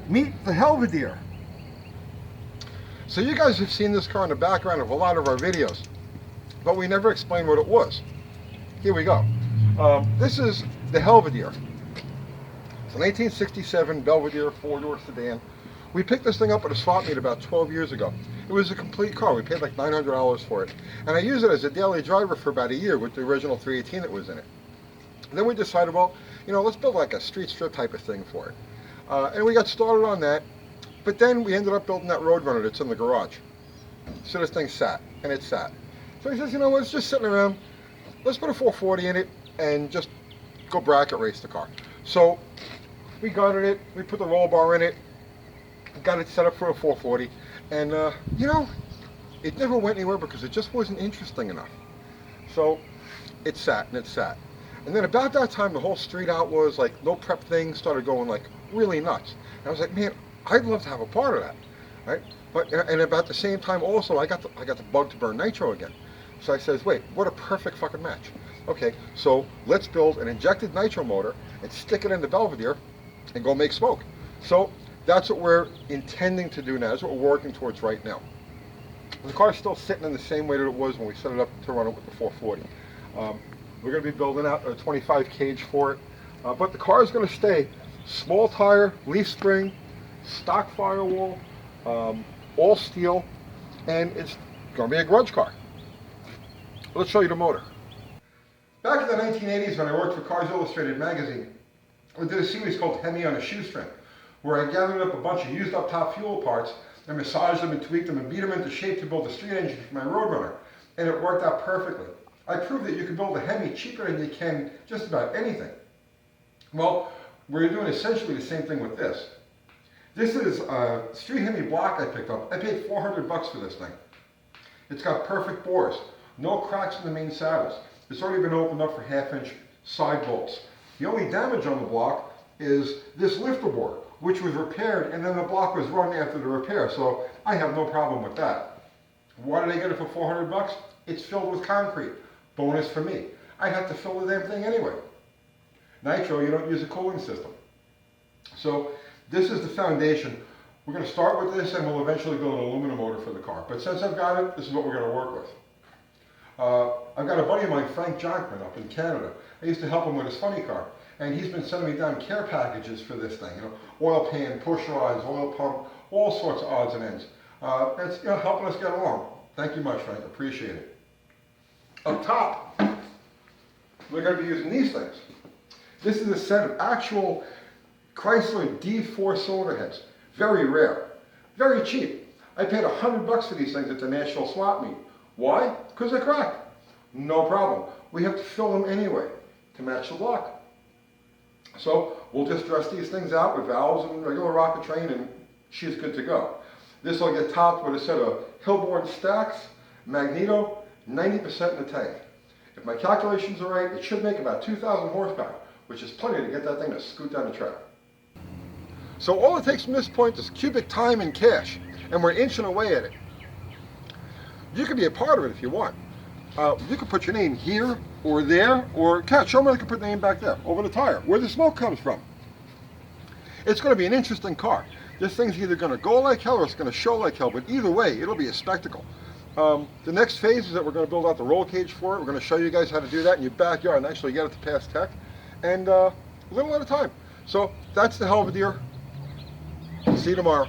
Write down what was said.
Meet the Hellvedere. So you guys have seen this car in the background of a lot of our videos, but we never explained what it was. Here we go. This is the Hellvedere. It's a 1967 Belvedere four-door sedan. We picked this thing up at a swap meet about 12 years ago. It was a complete car. We paid like $900 for it. And I used it as a daily driver for about a year with the original 318 that was in it. And then we decided, well, you know, let's build like a street strip type of thing for it. And we got started on that. But then we ended up building that Roadrunner that's in the garage. So this thing sat, and it sat. So he says, you know what, it's just sitting around. Let's put a 440 in it and just go bracket race the car. So we gutted it, we put the roll bar in it, got it set up for a 440, and you know, it never went anywhere because it just wasn't interesting enough. So it sat and it sat. And then about that time, the whole street out was like no prep thing started going like really nuts. And I was like, man, I'd love to have a part of that, right? But and about the same time also, I got the bug to burn nitro again. So I says, wait, what a perfect fucking match. Okay, so let's build an injected nitro motor and stick it in the Belvedere and go make smoke. So that's what we're intending to do now. That's what we're working towards right now. The car's still sitting in the same way that it was when we set it up to run it with the 440. We're going to be building out a 25 cage for it, but the car is going to stay small tire, leaf spring, stock firewall, all steel, and it's going to be a grudge car. Let's show you the motor. Back in the 1980s when I worked for Cars Illustrated magazine, we did a series called Hemi on a Shoestring, where I gathered up a bunch of used up top fuel parts and massaged them and tweaked them and beat them into shape to build a street engine for my Roadrunner, and it worked out perfectly. I proved that you can build a Hemi cheaper than you can just about anything. Well, we're doing essentially the same thing with this. This is a Street Hemi block I picked up. I paid $400 for this thing. It's got perfect bores, no cracks in the main saddles. It's already been opened up for 1/2-inch side bolts. The only damage on the block is this lifter bore, which was repaired, and then the block was run after the repair, so I have no problem with that. Why did I get it for $400? It's filled with concrete. Bonus for me. I have to fill the damn thing anyway. Nitro, you don't use a cooling system. So this is the foundation. We're going to start with this and we'll eventually build an aluminum motor for the car. But since I've got it, this is what we're going to work with. I've got a buddy of mine, Frank Jonkman, up in Canada. I used to help him with his funny car. And he's been sending me down care packages for this thing. You know, oil pan, push rods, oil pump, all sorts of odds and ends. That's helping us get along. Thank you much, Frank. Appreciate it. Up top, we're going to be using these things. This is a set of actual Chrysler D4 cylinder heads. Very rare. Very cheap. I paid $100 for these things at the National Swap Meet. Why? Because they crack. No problem. We have to fill them anyway to match the block. So we'll just dress these things out with valves and regular rocket train and she's good to go. This will get topped with a set of Hillborn stacks, magneto, 90% in the tank. If my calculations are right, it should make about 2,000 horsepower, which is plenty to get that thing to scoot down the track. So all it takes from this point is cubic time and cash, and we're inching away at it. You can be a part of it if you want. You can put your name here or there, or show me I can put the name back there, over the tire, where the smoke comes from. It's going to be an interesting car. This thing's either going to go like hell or it's going to show like hell, but either way, it'll be a spectacle. The next phase is that we're going to build out the roll cage for it. We're going to show you guys how to do that in your backyard and actually get it to pass tech, and a little at a time. So that's the Hellvedere. See you tomorrow.